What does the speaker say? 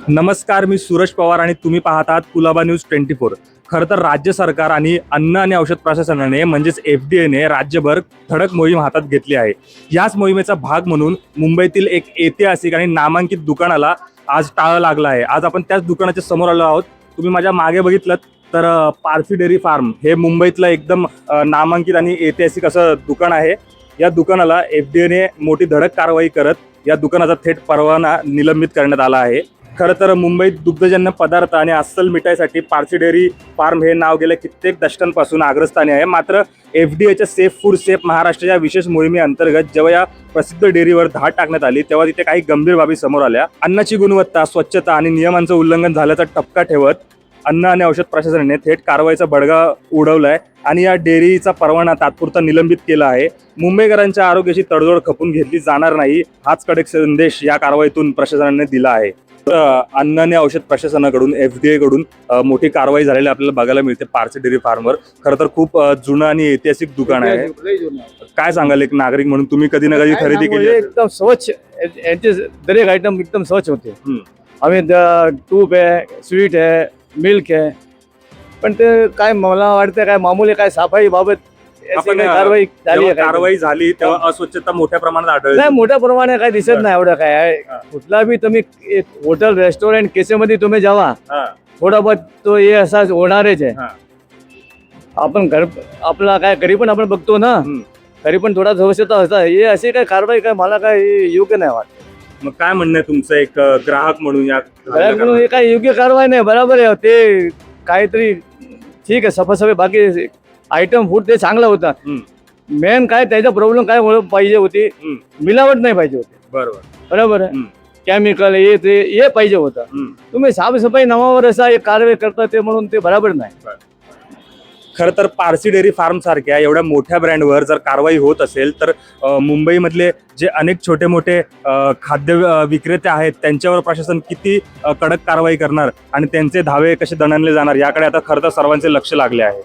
नमस्कार, मी सूरज पवार आणि तुम्ही पाहत आहात कुलाबा न्यूज 24। खरं तर राज्य सरकार आणि अन्न आणि औषध प्रशासनाने म्हणजेच FDA ने राज्यभर धडक मोहीम हातात घेतली आहे। याच मोहिमेचा भाग म्हणून मुंबईतील एक ऐतिहासिक आणि नामांकित दुकानाला आज टाळं लागलं आहे। आज आपण त्याच दुकानाच्या समोर आलो आहोत। तुम्ही माझ्या मागे बघितलं तर पारसी डेअरी फार्म हे मुंबईतलं एकदम नामांकित आणि ऐतिहासिक असं दुकान आहे। या दुकानाला FDA ने मोठी धडक कारवाई करत या दुकानाचा थेट परवाना निलंबित करण्यात आला आहे। खरं तर मुंबईत दुग्धजन्य पदार्थ आणि अस्सल मिठाईसाठी पारसी डेअरी फार्म हे नाव गेल्या कित्येक दशकांपासून अग्रस्थानी आहे। मात्र FDAच्या सेफ फूड सेफ महाराष्ट्राच्या विशेष मोहिमेअंतर्गत जेव्हा या प्रसिद्ध डेअरीवर धाड टाकण्यात आली तेव्हा तिथे काही गंभीर बाबी समोर आल्या। अन्नाची गुणवत्ता, स्वच्छता आणि नियमांचं उल्लंघन झाल्याचा ठपका ठेवत अन्न आणि औषध प्रशासनाने थेट कारवाईचा बडगा उडवलाय आणि या डेअरीचा परवाना तात्पुरता निलंबित केला आहे। मुंबईकरांच्या आरोग्याची तडजोड खपून घेतली जाणार नाही, हाच कडक संदेश या कारवाईतून प्रशासनाने दिला आहे। अन्न आणि औषध प्रशासनाकडून FDA कडून मोठी कारवाई झालेली आपल्याला बघायला मिळते पारसी डेअरी फार्मवर। खरं तर खूप जुनं आणि ऐतिहासिक दुकान आहे। काय सांगाल एक नागरिक म्हणून, तुम्ही कधी ना कधी खरेदी केली? एकदम स्वच्छ, यांचे दरेक आयटम एकदम स्वच्छ होते। आम्ही तूप आहे, स्वीट आहे, मिल्क आहे, पण ते काय मला वाटतं काय मामूली काय सफाई बाबत कारवाई झाली आहे? कारवाई झाली तेव्हा अस्वच्छता मोठ्या प्रमाणात आढळली नाही, मोठ्या प्रमाणात काय दिसत नाही एवढं काय आहे। कुठला बी तुम्ही हॉटेल रेस्टॉरंट केसे मध्ये तुम्ही जावा, थोडा बहुत तो हे असा होणारच आहे। आपण घर आपला काय घरी पण आपण बघतो ना, घरी पण थोडा स्वच्छता असता। हे अशी काय कारवाई काय मला काय योग्य नाही वाटत। मग काय म्हणणं आहे तुमचं एक ग्राहक म्हणून? ग्राहक म्हणून हे काय योग्य कारवाई नाही, बरोबर आहे ते काहीतरी ठीक आहे, सफासफाई बाकी आयटम फूड ते चांगला होता। मेन काय त्याचा प्रॉब्लेम काय पाहिजे होती, मिलावट नाही पाहिजे होती। बरोबर आहे, केमिकल हे पाहिजे होतं। तुम्ही साफसफाई नावावर असा एक कारवाई करता ते म्हणून ते बरोबर नाही। खरं तर पारसी डेअरी फार्म सारख्या एवढ्या मोठ्या ब्रँडवर जर कारवाई होत असेल तर मुंबईमधले जे अनेक छोटे मोठे खाद्य विक्रेते आहेत त्यांच्यावर प्रशासन किती कडक कारवाई करणार आणि त्यांचे धावे कसे दणले जाणार याकडे आता खरं तर सर्वांचे लक्ष लागले आहे।